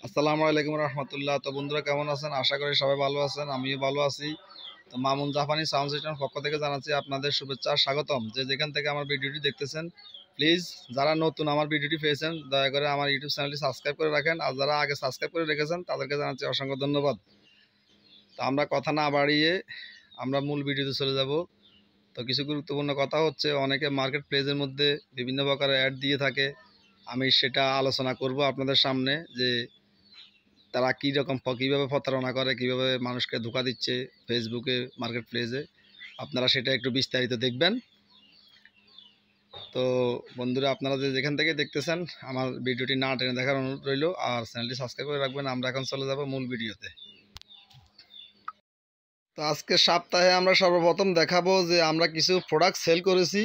আসসালামু আলাইকুম রহমতুল্লাহ। তো বন্ধুরা কেমন আছেন? আশা করি সবাই ভালো আছেন, আমিও ভালো আছি। তো মামুন জাপানি সাউন্ড সিস্টেমের পক্ষ থেকে জানাচ্ছি আপনাদের শুভেচ্ছা স্বাগতম। যেখান থেকে আমার ভিডিওটি দেখতেছেন, প্লিজ যারা নতুন আমার ভিডিওটি পেয়েছেন দয়া করে আমার ইউটিউব চ্যানেলটি সাবস্ক্রাইব করে রাখেন, আর যারা আগে সাবস্ক্রাইব করে রেখেছেন তাদেরকে জানাচ্ছি অসংখ্য ধন্যবাদ। তো আমরা কথা না বাড়িয়ে আমরা মূল ভিডিওতে চলে যাব। তো কিছু গুরুত্বপূর্ণ কথা হচ্ছে, অনেকে মার্কেট প্লেসের মধ্যে বিভিন্ন প্রকারের অ্যাড দিয়ে থাকে। আমি সেটা আলোচনা করব আপনাদের সামনে, যে তারা কীভাবে প্রতারণা করে, কীভাবে মানুষকে ধোঁকা দিচ্ছে ফেসবুকে, মার্কেট প্লেসে। আপনারা সেটা একটু বিস্তারিত দেখবেন। তো বন্ধুরা, আপনারা যেখান থেকে দেখতেছেন আমার ভিডিওটি না টেনে দেখার অনুরোধ রইল, আর চ্যানেলটি সাবস্ক্রাইব করে রাখবেন। আমরা এখন চলে যাব মূল ভিডিওতে। তো আজকে সপ্তাহে আমরা সর্বপ্রথম দেখাবো যে আমরা কিছু প্রোডাক্ট সেল করেছি।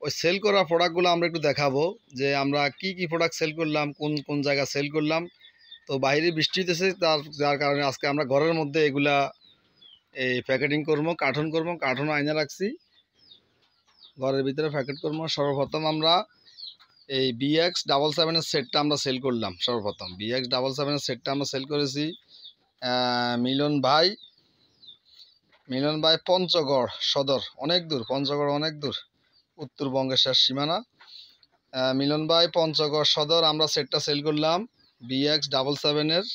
ওই সেল করা প্রোডাক্টগুলো আমরা একটু দেখাবো, যে আমরা কি কি প্রোডাক্ট সেল করলাম, কোন কোন জায়গা সেল করলাম। তো বাইরে বৃষ্টি হতেছে, যার কারণে আজকে আমরা ঘরের মধ্যে এগুলা এই প্যাকেটিং করবো, কার্টুন আইনা রাখছি, ঘরের ভিতরে প্যাকেট করবো। সর্বপ্রথম আমরা এই BX77-এর সেটটা আমরা সেল করলাম। সর্বপ্রথম BX77-এর সেটটা আমরা সেল করেছি মিলন ভাই পঞ্চগড় সদর, অনেক দূর, পঞ্চগড় অনেক দূর, উত্তরবঙ্গের শেষ সীমানা। মিলন ভাই পঞ্চগড় সদর আমরা সেটটা সেল করলাম BX77-এর।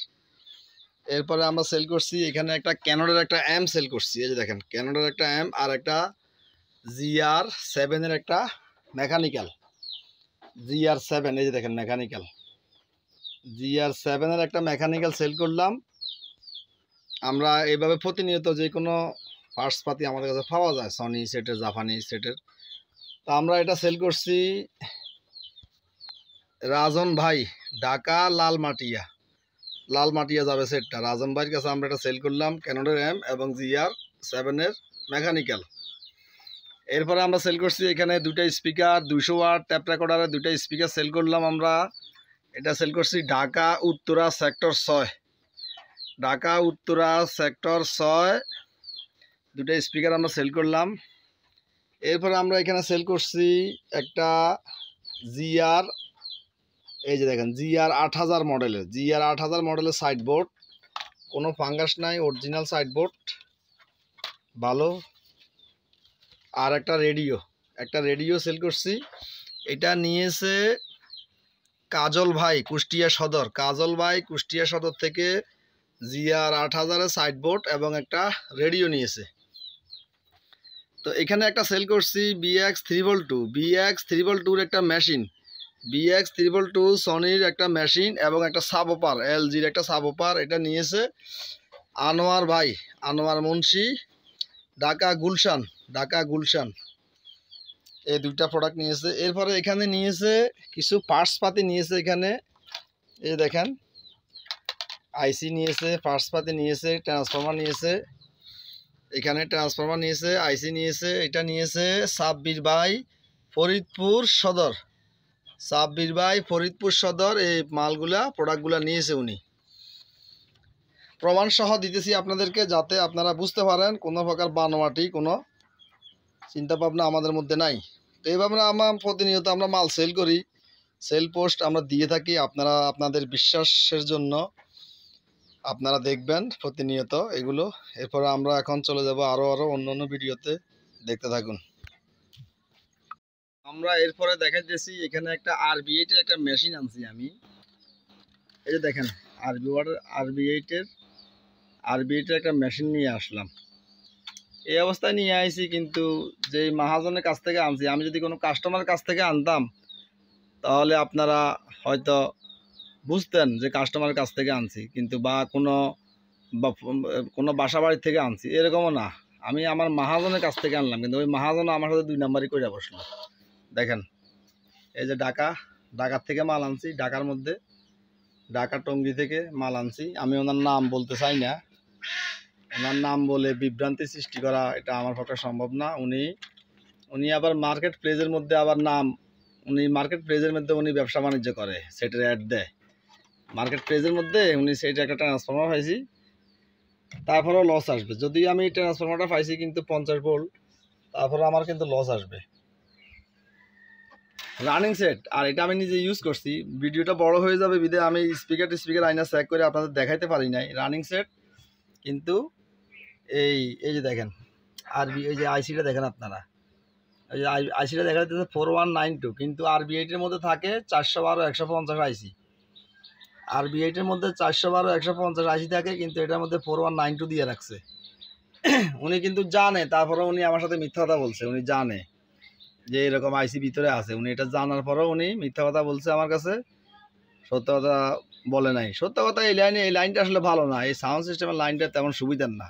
এরপরে আমরা সেল করছি এখানে একটা ক্যানোডের একটা এম সেল করছি। এই যে দেখেন, ক্যানোডের একটা এম আর একটা GR7-এর একটা মেকানিক্যাল, GR7, এই যে দেখেন মেকানিক্যাল, GR7-এর একটা মেকানিক্যাল সেল করলাম। আমরা এইভাবে প্রতিনিয়ত যে কোনো পার্টস পাতি আমাদের কাছে পাওয়া যায়, সনি সেটের, জাপানি সেটের। তো আমরা এটা সেল করছি রাজন ভাই, ঢাকা লালমাটিয়া যাবে সেটটা। রাজন ভাইয়ের কাছে আমরা এটা সেল করলাম, ক্যানোডের এম এবং GR7-এর মেকানিক্যাল। এরপরে আমরা সেল করছি এখানে দুইটা স্পিকার, 200 ওয়াট ট্যাপ রেকর্ডারের দুইটা স্পিকার সেল করলাম আমরা। এটা সেল করছি ঢাকা উত্তরা সেক্টর 6, ঢাকা উত্তরা সেক্টর 6 দুইটা স্পিকার আমরা সেল করলাম। এরপরে আমরা এখানে সেল করছি একটা GR, এই যে দেখেন GR8000 মডেলের সাইড বোর্ড, কোনো ফাঙ্গাস নাই, অরিজিনাল সাইড বোর্ড, ভালো। আর একটা রেডিও সেল করছি। এটা নিয়েছে কাজল ভাই কুষ্টিয়া সদর থেকে GR8000-এর সাইড বোর্ড এবং একটা রেডিও নিয়েছে। তো এখানে একটা সেল করছি BX322-র একটা মেশিন, BX322 সনির একটা মেশিন এবং একটা সাবওপার, LG-র একটা সাবওপার। এটা নিয়েছে আনোয়ার মুন্সি, ঢাকা গুলশান, এই দুইটা প্রোডাক্ট নিয়েছে। এরপরে এখানে নিয়েছে কিছু পার্টস পাতি নিয়েছে। এখানে এই দেখেন আইসি নিয়েছে, পার্টস পাতি নিয়েছে, ট্রান্সফরমার নিয়েছে, এখানে ট্রান্সফরমার নিয়েছে, আইসি নিয়েছে। এটা নিয়েছে সাব্বির ভাই ফরিদপুর সদর। এই প্রোডাক্টগুলা নিয়েছে উনি। প্রমাণ সহ দিতেছি আপনাদেরকে, যাতে আপনারা বুঝতে পারেন কোনো প্রকার বানোয়াটি কোনো চিন্তাভাবনা আমাদের মধ্যে নাই। তো এইভাবে প্রতিনিয়ত আমরা মাল সেল করি, সেল পোস্ট আমরা দিয়ে থাকি। আপনারা আপনাদের বিশ্বাসের জন্য আপনারা দেখবেন প্রতিনিয়ত এগুলো। এরপরে আমরা এখন চলে যাব আরও অন্য ভিডিওতে, দেখতে থাকুন। আমরা এরপরে দেখাইতেছি এখানে একটা RB8-এর একটা মেশিন আনছি আমি। এই যে দেখেন RB8-এর একটা মেশিন নিয়ে আসলাম। এই অবস্থায় নিয়ে আইছি, কিন্তু যেই মহাজনের কাছ থেকে আনছি, আমি যদি কোনো কাস্টমারের কাছ থেকে আনতাম তাহলে আপনারা হয়তো বুঝতেন যে কাস্টমারের কাছ থেকে আনছি, কিন্তু বা কোনো বাসা বাড়ির থেকে আনছি, এরকমও না। আমি আমার মহাজনের কাছ থেকে আনলাম, কিন্তু ওই মহাজন আমার সাথে 2 নাম্বারই করে বসলো। দেখেন, এই যে ঢাকার থেকে মাল আনছি, ঢাকা টঙ্গী থেকে মাল আনছি। আমি ওনার নাম বলতে চাই না, ওনার নাম বলে বিভ্রান্তি সৃষ্টি করা এটা আমার পক্ষে সম্ভব না। উনি আবার মার্কেট প্লেসের মধ্যে উনি ব্যবসা বাণিজ্য করে, সেটার অ্যাড দেয় মার্কেট প্লেসের মধ্যে। উনি সেটা একটা ট্রান্সফরমার পাইছি, তারপরেও লস আসবে। যদি আমি ট্রান্সফরমারটা পাইছি কিন্তু 50 ভোল্ট, তারপরে আমার কিন্তু লস আসবে। রানিং সেট, আর এটা আমি নিজে ইউজ করছি। ভিডিওটা বড় হয়ে যাবে বিদে আমি স্পিকার আইনা চেক করে আপনাদের দেখাইতে পারি নাই। রানিং সেট কিন্তু এই এই যে দেখেন আরবি, এই যে আইসিটা দেখেন আপনারা, এই যে আইসিটা দেখা যাচ্ছে 4192, কিন্তু আরবি8 মধ্যে থাকে 412 150 আইসি। আরবি8 মধ্যে 412 150 আইসি থাকে, কিন্তু এটার মধ্যে 4192 দিয়ে রাখছে। উনি কিন্তু জানে, তারপরে উনি আমার সাথে মিথ্যা কথা বলছে। উনি জানে যে এরকম আইসি ভিতরে আছে, উনি এটা জানার পরেও উনি মিথ্যা কথা বলছে আমার কাছে, সত্য কথা বলে নাই। সত্য কথা এই লাইনটা আসলে ভালো না, এই সাউন্ড সিস্টেমের লাইনটা তেমন সুবিধার না।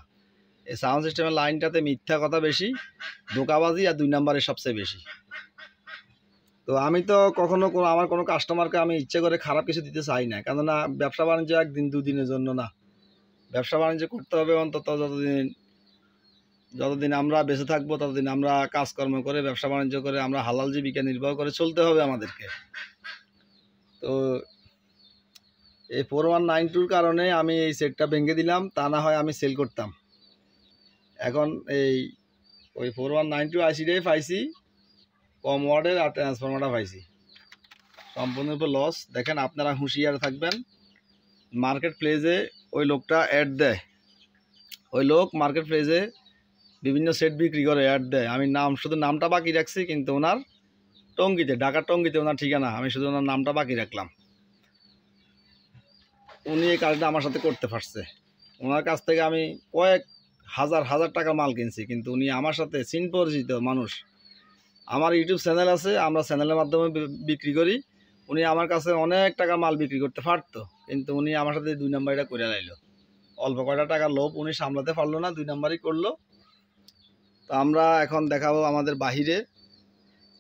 এই সাউন্ড সিস্টেমের লাইনটাতে মিথ্যা কথা বেশি, ধোঁকাবাজি আর 2 নম্বরের সবচেয়ে বেশি। তো আমি তো কখনো আমার কোনো কাস্টমারকে আমি ইচ্ছে করে খারাপ কিছু দিতে চাই না, কেননা ব্যবসা বাণিজ্য একদিন দুদিনের জন্য না। ব্যবসা বাণিজ্য করতে হবে অন্তত যতদিন আমরা বেঁচে থাকবো, ততদিন আমরা কাজকর্ম করে ব্যবসা বাণিজ্য করে আমরা হালাল জীবিকা নির্বাহ করে চলতে হবে আমাদেরকে। তো এই 4192 কারণে আমি এই সেটটা ভেঙে দিলাম, তা না হয় আমি সেল করতাম। এখন ওই 4192 আইসিটাই পাইছি, কম ওয়ার্ডের আর ট্রান্সফরমারটা পাইছি, সম্পূর্ণরূপে লস। দেখেন আপনারা হুঁশিয়ার থাকবেন। মার্কেট প্লেসে ওই লোকটা অ্যাড দেয়, ওই লোক মার্কেট প্লেসে বিভিন্ন সেট বিক্রি করে, অ্যাড দেয়। আমি শুধু নামটা বাকি রাখছি, কিন্তু ওনার টঙ্গিতে, ঢাকার টঙ্গিতে ওনার ঠিকানা, আমি শুধু ওনার নামটা বাকি রাখলাম। উনি এই কাজটা আমার সাথে করতে পারছে। ওনার কাছ থেকে আমি কয়েক হাজার টাকা মাল কিনছি, কিন্তু উনি আমার সাথে পরিচিত মানুষ। আমার ইউটিউব চ্যানেল আছে, আমরা চ্যানেলের মাধ্যমে বিক্রি করি। উনি আমার কাছে অনেক টাকা মাল বিক্রি করতে পারতো, কিন্তু উনি আমার সাথে 2 নাম্বারটা করে লাইল। অল্প কয়টা টাকা লোভ উনি সামলাতে পারলো না, 2 নাম্বারই করলো। তো আমরা এখন দেখাবো আমাদের বাহিরে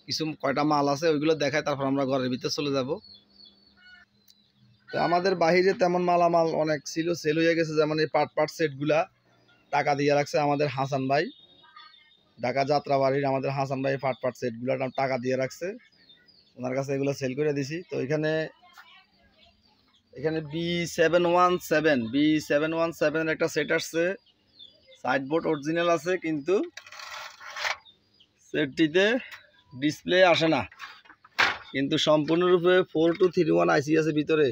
কিছু কয়টা মাল আছে, ওইগুলো দেখায়, তারপর আমরা ঘরের ভিতরে চলে যাব। তো আমাদের বাহিরে তেমন মালামাল অনেক ছিল, সেল হয়ে গেছে। যেমন এই পার্ট সেটগুলা টাকা দিয়ে রাখছে আমাদের হাসান ভাই, ঢাকা যাত্রাবাড়ির আমাদের হাসান ভাই পার্ট সেটগুলো টাকা দিয়ে রাখছে, ওনার কাছে এগুলো সেল করে দিছি। তো এখানে B717 একটা সেট আসছে, সাইডবোর্ড অরিজিনাল আছে, কিন্তু সেটটিতে ডিসপ্লে আসে না, কিন্তু সম্পূর্ণরূপে 4231 আইসি আছে ভিতরে।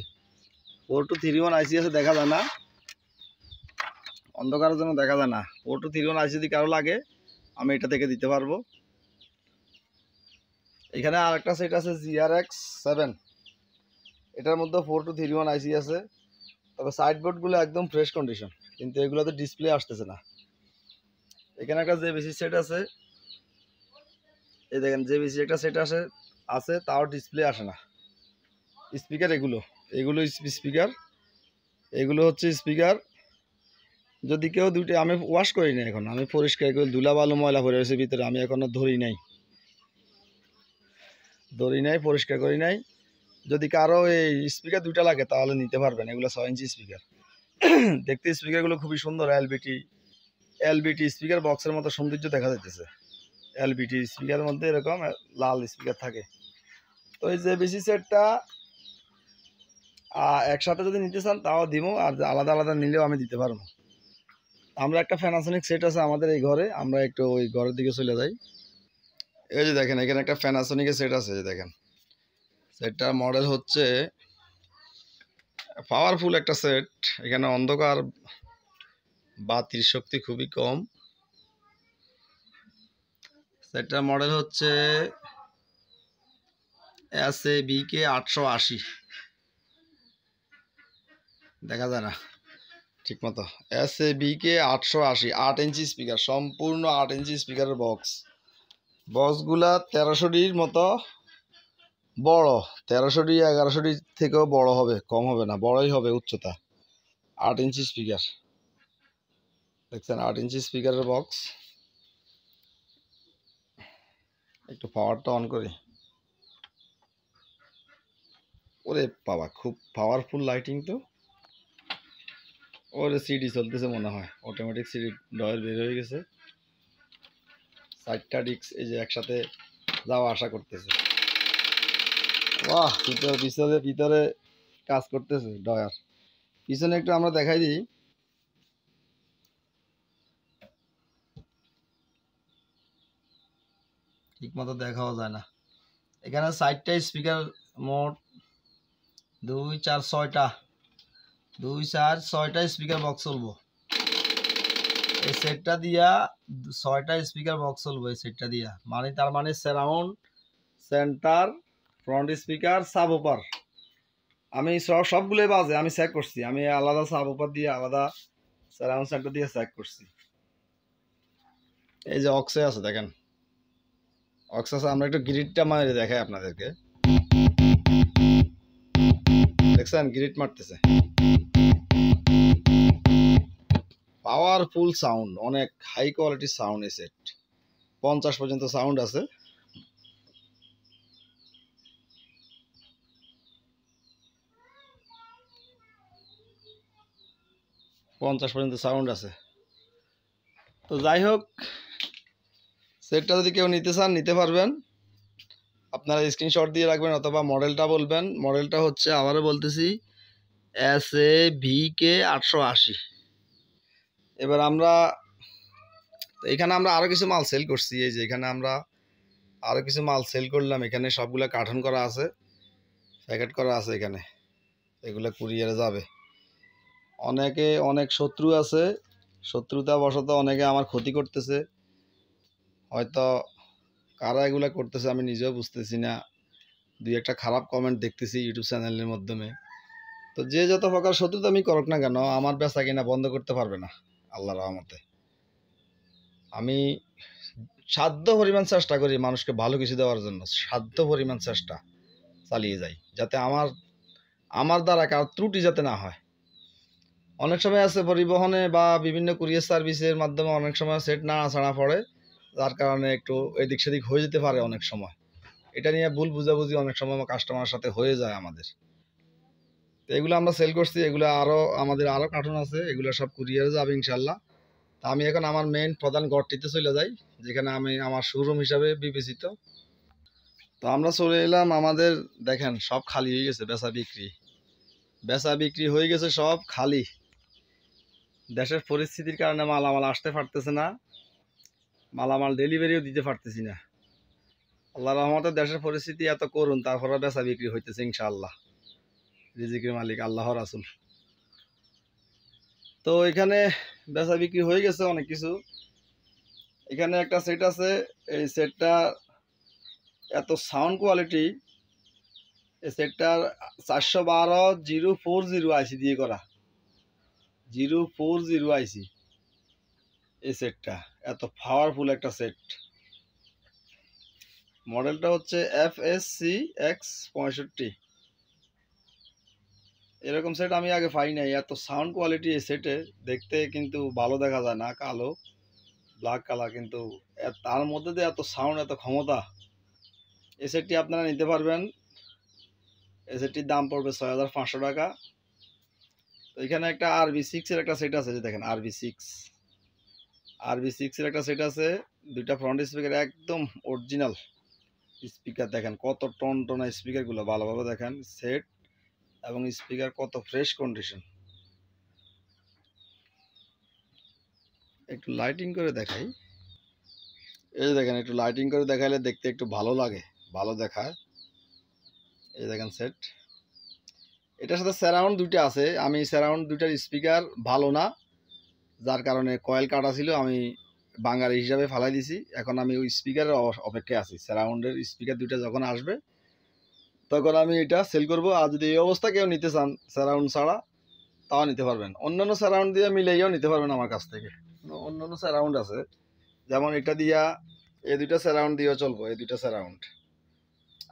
4231 আইসি আছে, দেখা যায় না, অন্ধকারের জন্য দেখা যায় না। 4231 আইসি যদি কারো লাগে আমি এটা থেকে দিতে পারবো। এখানে আরেকটা সেট আছে GRX7, এটার মধ্যে 4231 আইসি আছে, তবে সাইডবোর্ডগুলো একদম ফ্রেশ কন্ডিশন, কিন্তু এগুলোতে ডিসপ্লে আসতেছে না। এখানে একটা JVC সেট আছে, এই দেখেন JVC একটা সেট আছে, তাও ডিসপ্লে আসে না। স্পিকার এগুলো স্পিকার, এগুলো হচ্ছে স্পিকার। যদি কেউ দুটো, আমি ওয়াশ করি না এখন, আমি পরিষ্কার করে, ধুলা বালু ময়লা ভরে রয়েছে ভিতরে, আমি এখনো ধরি নাই, পরিষ্কার করি নাই। যদি কারো এই স্পিকার দুইটা লাগে তাহলে নিতে পারবেন, এগুলো 6 ইঞ্চি স্পিকার। দেখতে স্পিকারগুলো খুবই সুন্দর, এলবিটি স্পিকার বক্সের মতো সৌন্দর্য দেখা যাইতেছে। এলবিটি স্পিকারের মধ্যে এরকম লাল স্পিকার থাকে। তো এই JVC সেটটা একসাথে যদি নিতে চান তাও দিব, আর আলাদা আলাদা নিলেও আমি দিতে পারবো। আমরা একটা প্যানাসোনিক সেট আছে আমাদের এই ঘরে, আমরা একটু ওই ঘরের দিকে চলে যাই। এই যে দেখেন এখানে একটা প্যানাসোনিকের সেট আছে, এই দেখেন সেটটার মডেল হচ্ছে, পাওয়ারফুল একটা সেট। এখানে অন্ধকার বাতির শক্তি খুবই কম। সেটটার মডেল হচ্ছে SABK 880, দেখা যায় না ঠিক মতো। SABK 880, 8 ইঞ্চি স্পিকার, সম্পূর্ণ 8 ইঞ্চি স্পিকারের বক্সগুলা 1300ডির মতো বড়, 1300ডি 1100ডি থেকেও বড় হবে, কম হবে না, বড়ই হবে উচ্চতা। 8 ইঞ্চি স্পিকার দেখছেন, 8 ইঞ্চি স্পিকারের বক্স। একটু পাওয়ারটা অন করি। ওরে বাবা, খুব পাওয়ারফুল লাইটিং তো। ওরে সিডি চলতেছে মনে হয়, অটোমেটিক সিডি ডয়ের বের হয়ে গেছে। 4টা ডিস্ক এই যে একসাথে যাওয়া আসা করতেছে। বাহ, ভিতরে কাজ করতেছে ডয়ার। পিছনে একটু আমরা দেখাই দিই। ঠিক মতো দেখাও যায় না, এখানে 4টা স্পিকার, মোট 2 4 6টা, 2 4 6টা স্পিকার বক্স চলবো এই সেটটা দিয়া। 6টা স্পিকার বক্স চলবো এই সেটটা দিয়া, মানে তার মানে surround, centre, front speaker, sub ওপার, আমি সবগুলোই বাজে, আমি চেক করছি, আমি আলাদা সাব ওপার দিয়ে আলাদা সারাউন্ড সেন্টার দিয়ে চেক করছি। এই যে অক্সে আছে দেখেন, অক্স আছে। আমরা একটু গ্রিডটা মারে দেখাই আপনাদেরকে, দেখছেন গ্রিড মারতেছে, পাওয়ারফুল সাউন্ড, অনেক হাই কোয়ালিটির সাউন্ড। এই সেট 50 পর্যন্ত সাউন্ড আছে। পর্যন্ত সাউন্ড আছে। তো যাই হোক, সেটটা যদি কেউ নিতে চান নিতে পারবেন, আপনারা স্ক্রিনশট দিয়ে রাখবেন অথবা মডেলটা বলবেন। মডেলটা হচ্ছে, আবারও বলতেছি, SAVK 880। এবার আমরা এখানে আমরা আরও কিছু মাল সেল করছি। এই যে এখানে আমরা আরও কিছু মাল সেল করলাম, এখানে সবগুলো কার্টন করা আছে, প্যাকেট করা আছে এখানে, এগুলো কুরিয়ারে যাবে। অনেকে অনেক শত্রু আছে, শত্রুতা বশত অনেকে আমার ক্ষতি করতেছে, হয়তো কারা এগুলা করতেছে আমি নিজেও বুঝতেছি না। 2-একটা খারাপ কমেন্ট দেখতেছি ইউটিউব চ্যানেলের মাধ্যমে। তো যে যত প্রকার শত্রুতা আমি করুক না কেন, আমার বেচা কিনা বন্ধ করতে পারবে না আল্লাহর রহমতে। আমি সাধ্য পরিমাণ চেষ্টা করি মানুষকে ভালো কিছু দেওয়ার জন্য, সাধ্য পরিমাণ চেষ্টা চালিয়ে যাই, যাতে আমার দ্বারা কারো ত্রুটি যাতে না হয়। অনেক সময় আছে পরিবহনে বা বিভিন্ন কুরিয়ার সার্ভিসের মাধ্যমে অনেক সময় সেট না ছাড়া পড়ে, যার কারণে একটু এদিক সেদিক হয়ে যেতে পারে অনেক সময়। এটা নিয়ে ভুল বুঝাবুঝি অনেক সময় কাস্টমারের সাথে হয়ে যায় আমাদের। তো এগুলো আমরা সেল করছি, এগুলো আমাদের আরও কার্টুন আছে, এগুলো সব কুরিয়ারে যাবে ইনশাল্লাহ। তা আমি এখন আমার মেইন প্রধান ঘরটিতে চলে যাই, যেখানে আমি আমার শোরুম হিসাবে বিবেচিত। তো আমরা চলে এলাম, আমাদের দেখেন সব খালি হয়ে গেছে, বেচা বিক্রি হয়ে গেছে, সব খালি। দেশের পরিস্থিতির কারণে মালামাল আসতে পারতেছে না, মালামাল ডেলিভারিও দিতে পারতেছি না। আল্লাহ রহমতে দেশের পরিস্থিতি এত করুন, তারপরে বেচা বিক্রি হইতেছে ইনশাআল্লাহ, রিজিকের মালিক আল্লাহ রাসূল। তো এখানে বেচা বিক্রি হয়ে গেছে অনেক কিছু। এখানে একটা সেট আছে, এই সেটটা এত সাউন্ড কোয়ালিটি, এই সেটটার 412 040 আইসি দিয়ে করা, 040 আইসি। এই সেটটা এত পাওয়ারফুল একটা সেট। মডেলটা হচ্ছে FSC-X65। এরকম সেট আমি আগে পাই নাই, এত সাউন্ড কোয়ালিটি এই সেটে। দেখতে কিন্তু ভালো দেখা যায় না, কালো ব্ল্যাক কালার, কিন্তু তার মধ্যে দিয়ে এত সাউন্ড, এত ক্ষমতা। এই সেটটি আপনারা নিতে পারবেন। এই সেটটির দাম পড়বে 6500 টাকা। তো এখানে একটা RB6 এর একটা সেট আছে, যে দেখেন RB6 এর একটা সেট আছে। 2টা ফ্রন্ট স্পিকার, একদম অরিজিনাল স্পিকার। দেখেন কত টন টনা স্পিকারগুলো, ভালোভাবে দেখেন সেট এবং স্পিকার কত ফ্রেশ কন্ডিশন। একটু লাইটিং করে দেখাই, এই দেখেন একটু লাইটিং করে দেখাইলে দেখতে একটু ভালো লাগে, ভালো দেখায়। এই দেখেন সেট, এটার সাথে সারাউন্ড 2টা আছে। আমি সারাউন্ড 2টার স্পিকার ভালো না, যার কারণে কয়েল কাটা ছিল, আমি বাঙালি হিসাবে ফালাই দিছি। এখন আমি ওই স্পিকারের অপেক্ষায় আছি, সারাউন্ডের স্পিকার 2টা যখন আসবে তখন আমি এটা সেল করব। আর যদি এই অবস্থা কেউ নিতে চান সারাউন্ড ছাড়া, তাও নিতে পারবেন। অন্যান্য সারাউন্ড দিয়ে মিলাইয়াও নিতে পারবেন আমার কাছ থেকে। অন্যান্য সারাউন্ড আছে, যেমন এটা দিয়া, এই 2টা সারাউন্ড দিয়েও চলবো, এই 2টা সারাউন্ড।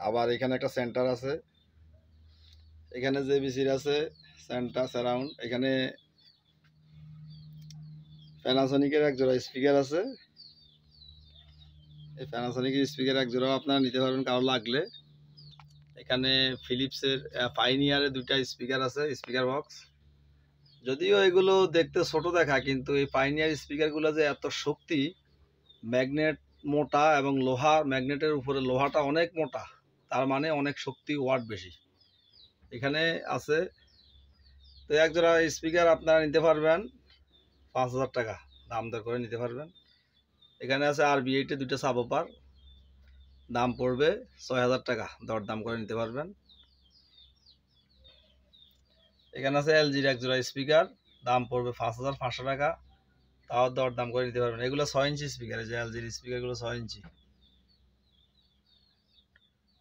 আবার এখানে একটা সেন্টার আছে, এখানে JVC-র আছে সেন্টার সারাউন্ড। এখানে প্যানাসোনিকের এক জোড়া স্পিকার আছে, এই প্যানাসোনিকের স্পিকার এক জোড়াও আপনারা নিতে পারবেন কারো লাগলে। এখানে ফিলিপসের পাইনিয়ারের 2টা স্পিকার আছে, স্পিকার বক্স। যদিও এগুলো দেখতে ছোট দেখায়, কিন্তু এই পাইনিয়ার স্পিকারগুলো যে এত শক্তি, ম্যাগনেট মোটা এবং লোহা, ম্যাগনেটের উপরে লোহাটা অনেক মোটা, তার মানে অনেক শক্তি, ওয়াট বেশি এখানে আছে। তো এক জোড়া স্পিকার আপনারা নিতে পারবেন 5000 টাকা দাম দর করে নিতে পারবেন। এখানে আছে RB8 এর 2টা সাব ওপার, দাম পড়বে ৬,০০০ টাকা, দরদাম করে নিতে পারবেন। এখানে আছে এলজির এক জোড়া স্পিকার, দাম পড়বে ৫,৫০০ টাকা, তাও দরদাম করে নিতে পারবেন। এগুলো ৬ ইঞ্চি স্পিকার, যে এলজির স্পিকারগুলো 6 ইঞ্চি।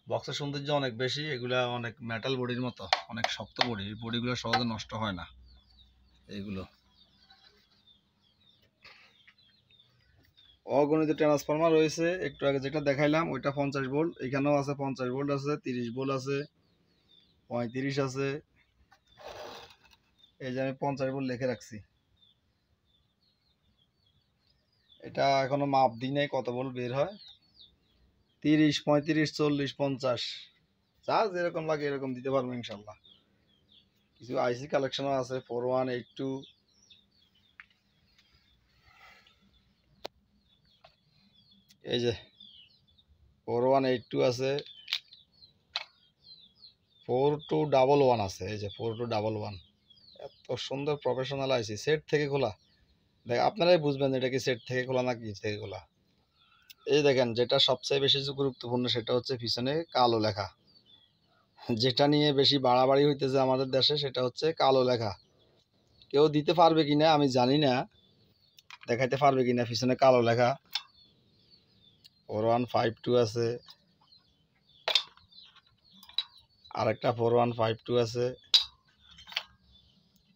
বক্সের সৌন্দর্য অনেক বেশি, এগুলা অনেক মেটাল বডির মতো, অনেক শক্ত বডি, বডিগুলো সহজে নষ্ট হয় না। এইগুলো অগণিত ট্রান্সফরমার রয়েছে, একটু আগে যেটা দেখাইলাম ওইটা 50 ভোল্ট, এখানেও আছে 50 ভোল্ট আছে, 30 ভোল্ট আছে, 35 আছে। এই যে আমি 50 ভোল্ট লিখে রাখছি, এটা এখনো মাপ দিই নাই কত ভোল্ট বের হয়। 30, 35, 40, 50, চার্জ যেরকম লাগে এরকম দিতে পারবো ইনশাল্লাহ। কিছু আইসি কালেকশনও আছে, 4182, এই যে 4182 আছে, 4211 আছে, এই যে 4211। এত সুন্দর প্রফেশনাল আইসি, সেট থেকে খোলা। দেখ আপনারাই বুঝবেন এটা কি সেট থেকে খোলা না কি থেকে খোলা। এই দেখেন, যেটা সবচেয়ে বেশি গুরুত্বপূর্ণ সেটা হচ্ছে পিছনে কালো লেখা। যেটা নিয়ে বেশি বাড়াবাড়ি হইতেছে আমাদের দেশে সেটা হচ্ছে কালো লেখা। কেউ দিতে পারবে কিনা আমি জানি না, দেখাইতে পারবে কিনা পিছনে কালো লেখা। 4152 আছে, আরেকটা 4152 আছে,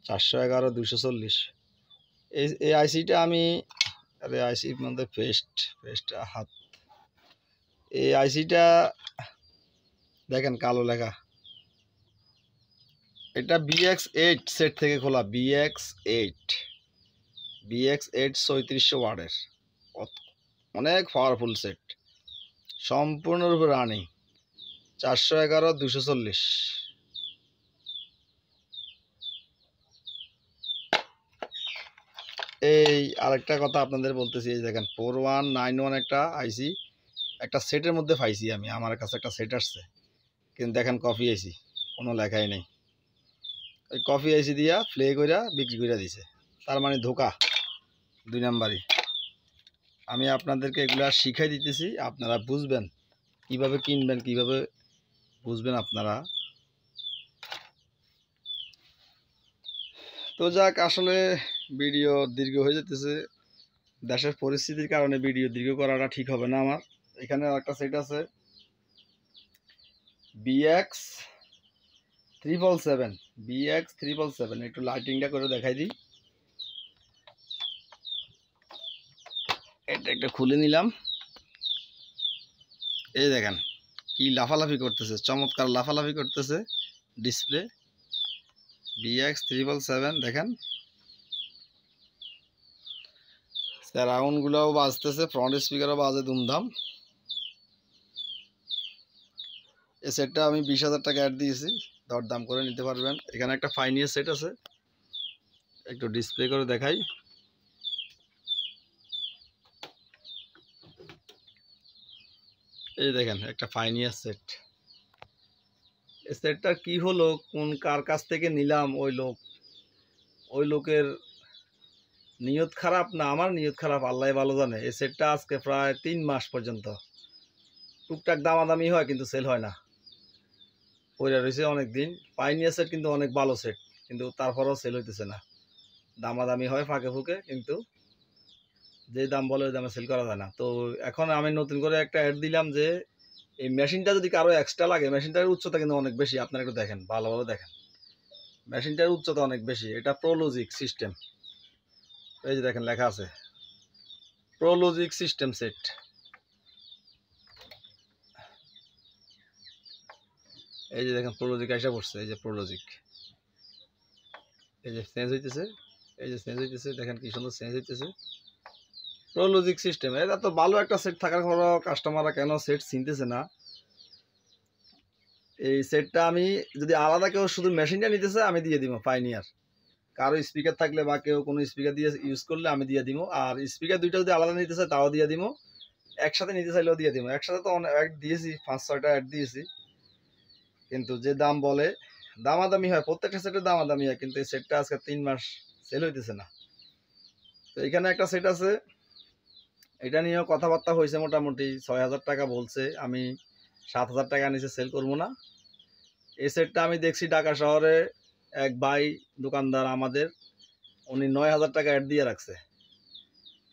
411, 240। এই আইসিটা আমি, আরে আইসির মধ্যে পেস্ট হাত, এই আইসিটা দেখেন কালো লেখা। এটা BX8 সেট থেকে খোলা, BX8 3400 ওয়াটের, অনেক পাওয়ারফুল সেট, সম্পূর্ণরূপে রানিং। 411, 240। এই আরেকটা কথা আপনাদের বলতেছি, এই দেখেন 4191 একটা আইসি, একটা সেটের মধ্যে পাইছি আমি, আমার কাছে একটা সেট আসছে, কিন্তু দেখেন কফি আইসি, কোনো লেখাই নেই। ওই কফি আইসি দিয়া প্লে কইরা বিক্রি করে দিছে, তার মানে ধোকা 2 নাম্বারই। আমি আপনাদেরকে এগুলা শিখাই দিতেছি, আপনারা বুঝবেন কিভাবে কিনবেন, কিভাবে বুঝবেন আপনারা। তো যাক, আসলে ভিডিও দীর্ঘ হয়ে যেতেছে, দেশের পরিস্থিতির কারণে ভিডিও দীর্ঘ করাটা ঠিক হবে না আমার। এখানে একটা সেট আছে BX777, একটু লাইটিংটা করে দেখাই দিই। এটা একটা খুলে নিলাম, এই দেখেন কি লাফালাফি করতেছে, চমৎকার লাফালাফি করতেছে ডিসপ্লে। BX777 দেখেন, সারাউন্ড গুলাও বাজতেছে, ফ্রন্ট স্পিকারও বাজে ধুমধাম। এই সেটটা আমি 20,000 টাকা অ্যাড দিয়েছি, দরদাম করে নিতে পারবেন। এখানে একটা ফাইনিয়ার সেট আছে, একটু ডিসপ্লে করে দেখাই। এই দেখেন একটা ফাইনিয়ার সেট। এই সেটটা কি হলো, কোন কার কাছ থেকে নিলাম, ওই লোকের নিয়ত খারাপ না আমার নিয়ত খারাপ, আল্লাহ ভালো জানে। এই সেটটা আজকে প্রায় 3 মাস পর্যন্ত টুকটাক দামাদামি হয়, কিন্তু সেল হয় না, পড়ে রয়েছে অনেক দিন। পাইনিয়ার সেট কিন্তু অনেক ভালো সেট, কিন্তু তারপরেও সেল হইতেছে না, দামাদামি হয় ফাঁকে ফুঁকে, কিন্তু যে দাম বলে ওই দামে সেল করা যায় না। তো এখন আমি নতুন করে একটা অ্যাড দিলাম যে এই মেশিনটা যদি কারো এক্সট্রা লাগে, মেশিনটার উচ্চতা কিন্তু অনেক বেশি, আপনারা একটু দেখেন, ভালোভাবে দেখেন, মেশিনটার উচ্চতা অনেক বেশি। এটা প্রোলজিক সিস্টেম, এই যে দেখেন লেখা আছে প্রোলজিক সিস্টেম সেট। এই যে দেখেন প্রোলজিক আইসা পড়ছে, এই যে প্রোলজিক, এই যে চেঞ্জ হইতেছে, এই যে চেঞ্জ হইতেছে, দেখেন কি সুন্দর চেঞ্জ হইতেছে। প্রোলজিক সিস্টেম, এটা তো ভালো একটা সেট থাকার পরও কাস্টমাররা কেন সেট চিনতেছে না। এই সেটটা আমি যদি আলাদা কেউ শুধু মেশিনটা নিতেছে আমি দিয়ে দিব পাইনিয়ার, কারো স্পিকার থাকলে বা কেউ কোনো স্পিকার দিয়ে ইউজ করলে আমি দিয়ে দিব। আর স্পিকার দুইটা যদি আলাদা নিতে চাই তাও দিয়ে দিব, একসাথে নিতে চাইলেও দিয়ে দিব। একসাথে তো অনেক অ্যাড দিয়েছি, 5-6টা অ্যাড দিয়েছি, কিন্তু যে দাম বলে দামাদামি হয়, প্রত্যেকটা সেটের দামাদামি হয়, কিন্তু এই সেটটা আজকে 3 মাস সেল হইতেছে না। তো এখানে একটা সেট আছে এটা নিয়েও কথাবার্তা হয়েছে, মোটামুটি 6,000 টাকা বলছে, আমি 7,000 টাকা নিচে সেল করবো না। এই সেটটা আমি দেখছি ঢাকা শহরে এক ভাই দোকানদার আমাদের, উনি 9,000 টাকা অ্যাড দিয়ে রাখছে।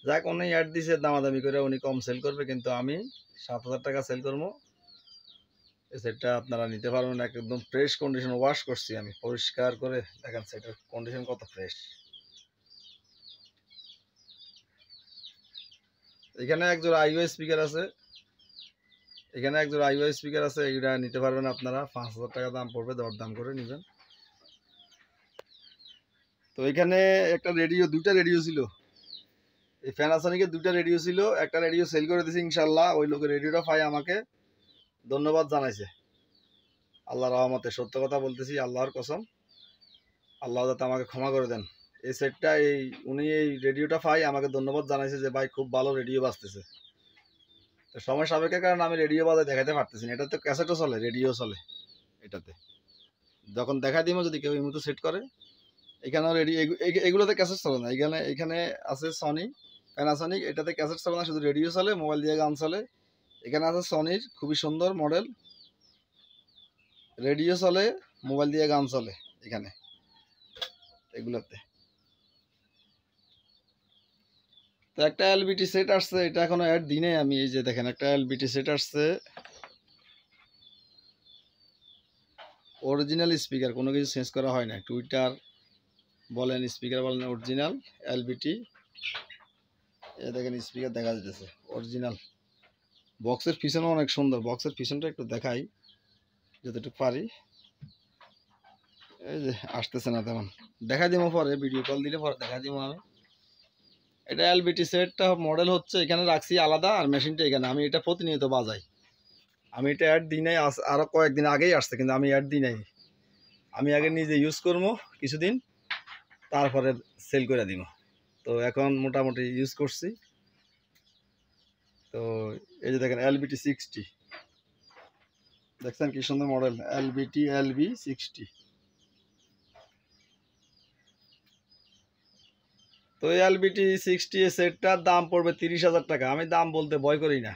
যাক, উনি অ্যাড দিছে দামাদামি করে, উনি কম সেল করবে, কিন্তু আমি 7,000 টাকা সেল করবো। এই সেটটা আপনারা নিতে পারবেন, একদম ফ্রেশ কন্ডিশন, ওয়াশ করছি আমি পরিষ্কার করে, দেখেন সেটের কন্ডিশন কত ফ্রেশ। এখানে একজোড়া আইওএস স্পিকার আছে, এখানে একজোড়া আইওএস স্পিকার আছে, এটা নিতে পারবেন আপনারা, 5,000 টাকা দাম পড়বে, দরদাম করে নেবেন। তো এখানে একটা রেডিও, দুইটা রেডিও ছিল, এই প্যানাসনিকের দুইটা রেডিও ছিল, একটা রেডিও সেল করে দিয়েছি ইনশাল্লাহ। ওই লোকের রেডিওটা পাই আমাকে ধন্যবাদ জানাইছে, আল্লাহর রহমতে, সত্য কথা বলতেছি, আল্লাহর কসম, আল্লাহ যাতে আমাকে ক্ষমা করে দেন। এই সেটটা, উনি এই রেডিওটা পাই আমাকে ধন্যবাদ জানাইছে যে ভাই খুব ভালো রেডিও বাজতেছে। তো সময় সাপেক্ষের কারণে আমি রেডিও বাজায় দেখাতে পারতেছি না, এটা তো ক্যাসেটও চলে, রেডিও চলে এটাতে, যখন দেখা দিব যদি কেউ এই মতো সেট করে। এখানেও রেডিও, এগুলোতে ক্যাসেট চলে না, এখানে আছে সনি প্যানাসনিক, এটাতে ক্যাসেট চলে না, শুধু রেডিও চলে, মোবাইল দিয়ে গান চলে। এখানে আছে সনির খুবই সুন্দর মডেল, রেডিও চলে, মোবাইল দিয়ে গান চলে এখানে এগুলোতে। তো একটা এলবিটি সেট আসছে, এটা এখনো অ্যাড দিনে আমি, এই যে দেখেন একটা এলবিটি সেট আসছে, অরিজিনাল স্পিকার, কোনো কিছু চেঞ্জ করা হয় না, টুইটার বলেন, স্পিকার বলেন, অরিজিনাল এলবিটি। এই দেখেন স্পিকার দেখা যাচ্ছে অরিজিনাল, বক্সের পিছনে অনেক সুন্দর, বক্সের পিছনটা একটু দেখাই যতটুকু পারি। এই যে আসতেছে না তেমন, দেখা দিব পরে, ভিডিও কল দিলে পরে দেখা দিব আমি। এটা এলবিটি সেটটা মডেল হচ্ছে, এখানে রাখছি আলাদা, আর মেশিনটা এখানে, আমি এটা প্রতিনিয়ত বাজাই। আমি এটা অ্যাড দিই নাই, আরও কয়েকদিন আগেই আসছে, কিন্তু আমি অ্যাড দিই নাই, আমি আগে নিজে ইউজ করবো কিছুদিন, তারপরে সেল করে দিব। তো এখন মোটামুটি ইউজ করছি। তো এই যে দেখেন এলবিটি 60, দেখছেন কি সুন্দর মডেল, এলবিটি এলবি 60। তো এই এলবিটি 60 সেটটার দাম পড়বে 30,000 টাকা। আমি দাম বলতে ভয় করি না,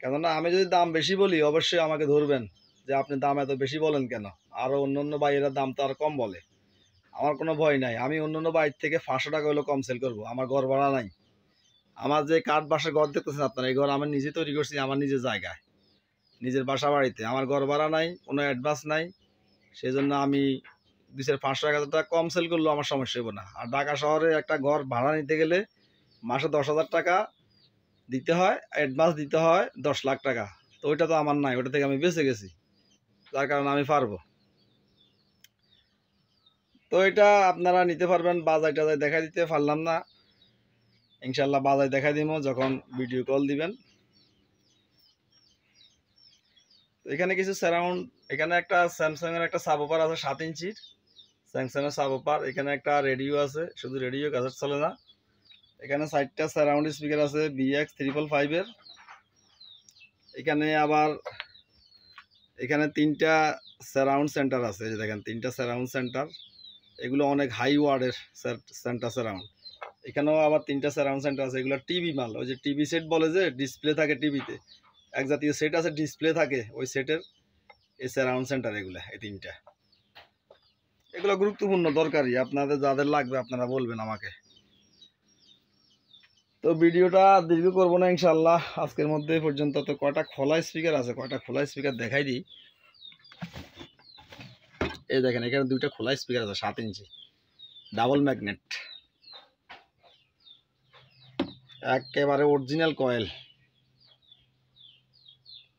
কেননা আমি যদি দাম বেশি বলি অবশ্যই আমাকে ধরবেন যে আপনি দাম এত বেশি বলেন কেন, আরও অন্য বাইরের দাম তো আর কম বলে। আমার কোনো ভয় নাই, আমি অন্য বাইর থেকে 500 টাকা হলেও কম সেল করবো, আমার ঘর ভাড়া নাই। আমার যে কাঠ বাসার ঘর দেখতেছেন আপনারা, এই ঘর আমি নিজে তৈরি করছি, আমার নিজের জায়গায়, নিজের বাসা বাড়িতে, আমার ঘর ভাড়া নাই, কোনো অ্যাডভান্স নাই। সেই জন্য আমি 2,500-1,000 টাকা কম সেল করলেও আমার সমস্যা হবে না। আর ঢাকা শহরে একটা ঘর ভাড়া নিতে গেলে মাসে 10,000 টাকা দিতে হয়, অ্যাডভান্স দিতে হয় 10 লাখ টাকা। তো ওইটা তো আমার নাই, ওটা থেকে আমি বেঁচে গেছি, যার কারণে আমি পারবো। তো এটা আপনারা নিতে পারবেন, বাজার টাজায় দেখা দিতে পারলাম না, ইনশাল্লাহ বাজার দেখা দিব যখন ভিডিও কল দিবেন। এখানে কিছু সারাউন্ড, এখানে একটা স্যামসাং এর একটা সাবওপার আছে 7 ইঞ্চির, স্যামসাং এর সাবওপার। এখানে একটা রেডিও আছে, শুধু রেডিও, ক্যাসেট চলে না। এখানে 4টা সারাউন্ড স্পিকার আছে BX 555 এর। এখানে আবার এখানে 3টা সারাউন্ড সেন্টার আছে, এই যে দেখেন 3টা সারাউন্ড সেন্টার, এগুলো অনেক হাই ওয়ার্ডের সেন্টার সারাউন্ড। এখানেও আবার 3টা সারাউন্ড সেন্টার আছে, এগুলো টিভি মাল, ওই যে টিভি সেট বলে, যে ডিসপ্লে থাকে টিভিতে, এক জাতীয় সেট আছে ডিসপ্লে থাকে, ওই সেটের এই সারাউন্ড সেন্টার, এগুলো এই 3টা। এগুলো গুরুত্বপূর্ণ, দরকারি, আপনাদের যাদের লাগবে আপনারা বলবেন আমাকে। তো ভিডিওটা দীর্ঘ করবো না ইনশাল্লাহ, আজকের মধ্যে পর্যন্ত। তো কয়টা খোলা স্পিকার আছে, কয়টা খোলা স্পিকার দেখাই দিই। এই দেখেন এখানে 2টা খোলা স্পিকার আছে 7 ইঞ্চি, ডাবল ম্যাগনেট, একেবারে অরিজিনাল কয়েল,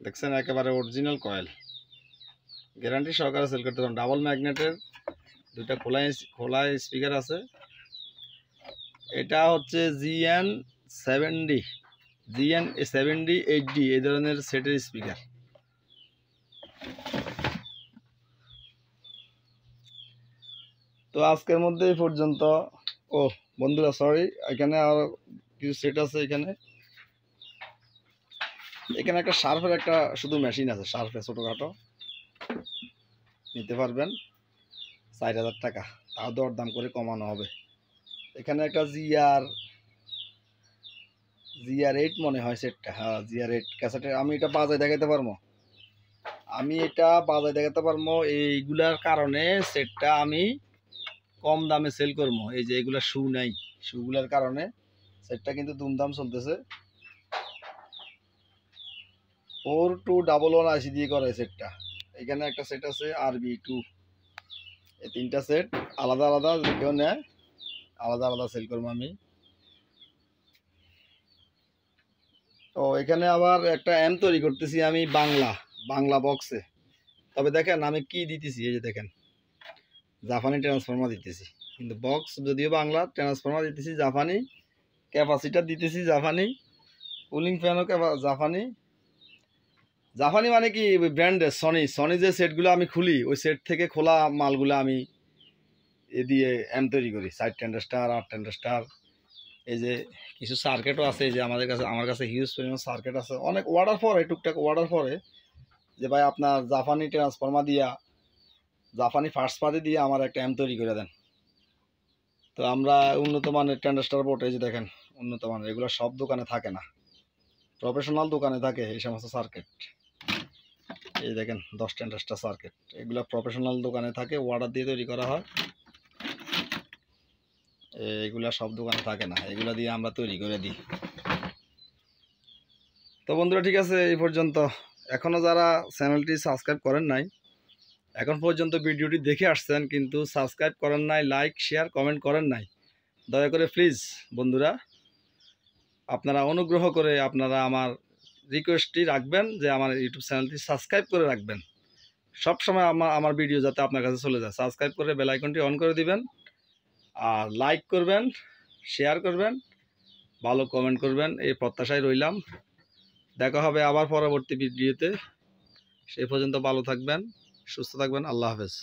দেখছেন একেবারে অরিজিনাল কয়েল, গ্যারান্টি সহকারে সেল করতে পারেন। ডাবল ম্যাগনেটের 2টা খোলা স্পিকার আছে। এটা হচ্ছে GN70 HD এই ধরনের সেটের স্পিকার। তো আজকের মধ্যে এই পর্যন্ত। ও বন্ধুরা সরি, এখানে আর কিছু সেট আছে, এখানে একটা শার্পের একটা শুধু মেশিন আছে, শার্পের ছোটোখাটো, নিতে পারবেন 4,000 টাকা, তাও দরদাম করে কমানো হবে। এখানে একটা GR8 মনে হয় সেটটা, হ্যাঁ GR8 ক্যাসেটের। আমি এটা বাজায় দেখাতে পারবো, এইগুলার কারণে সেটটা আমি কম দামে সেল করবো। এই যে এগুলা শু নাই, শুগুলার কারণে সেটটা কিন্তু দুমদাম চলতেছে। 4211 আইসি দিয়ে করে সেটটা। এখানে একটা সেট আছে RB2, এই 3টা সেট আলাদা আলাদা, কেউ নেয় আলাদা আলাদা সেল করবো আমি। তো এখানে আবার একটা এম তৈরি করতেছি আমি বাংলা বক্সে। তবে দেখেন আমি কি দিতেছি, এই যে দেখেন জাপানি ট্রান্সফর্মার দিতেছি, কিন্তু বক্স যদিও বাংলা, ট্রান্সফর্মার দিতেছি জাপানি, ক্যাপাসিটার দিতেছি জাপানি, কুলিং ফ্যানও জাপানি। জাপানি মানে কি ব্র্যান্ডের সনি যে সেটগুলো আমি খুলি, ওই সেট থেকে খোলা মালগুলো আমি এ দিয়ে এম তৈরি করি, সাইড ট্যান্ডাস্টার আর ট্যান্ডাস্টার। এই যে কিছু সার্কিটও আছে, এই যে আমার কাছে হিউজ পরিমাণ সার্কিট আছে। অনেক অর্ডার পরে, টুকটাক অর্ডার পরে যে ভাই আপনার জাপানি ট্রান্সফর্মার দিয়া, জাপানি ফার্স্ট পার্টি দিয়ে আমার একটা এম তৈরি করে দেন। তো আমরা উন্নত মানের ট্যান্ডাস্টার বোর্ড, এই যে দেখেন উন্নত মানের, এগুলো সব দোকানে থাকে না, প্রফেশনাল দোকানে থাকে এই সমস্ত সার্কিট। এই দেখেন 10 ট্যান্ডাস্টার সার্কিট, এগুলো প্রফেশনাল দোকানে থাকে, অর্ডার দিয়ে তৈরি করা হয়। এগুলা সব দোকানে থাকে না, এগুলা দিয়ে আমরা তৈরি করে দিই। তো বন্ধুরা ঠিক আছে, এই পর্যন্ত। এখনও যারা চ্যানেলটি সাবস্ক্রাইব করেন নাই, এখন পর্যন্ত ভিডিওটি দেখে আসছেন কিন্তু সাবস্ক্রাইব করেন নাই, লাইক শেয়ার কমেন্ট করেন নাই, দয়া করে প্লিজ বন্ধুরা আপনারা অনুগ্রহ করে আপনারা আমার রিকোয়েস্টটি রাখবেন যে আমার ইউটিউব চ্যানেলটি সাবস্ক্রাইব করে রাখবেন। সবসময় আমার ভিডিও যাতে আপনার কাছে চলে যায়, সাবস্ক্রাইব করে বেল আইকনটি অন করে দিবেন, আর লাইক করবেন, শেয়ার করবেন, ভালো কমেন্ট করবেন, এই প্রত্যাশায় রইলাম। দেখা হবে আবার পরবর্তী ভিডিওতে। সেই পর্যন্ত ভালো থাকবেন, সুস্থ থাকবেন। আল্লাহ হাফেজ।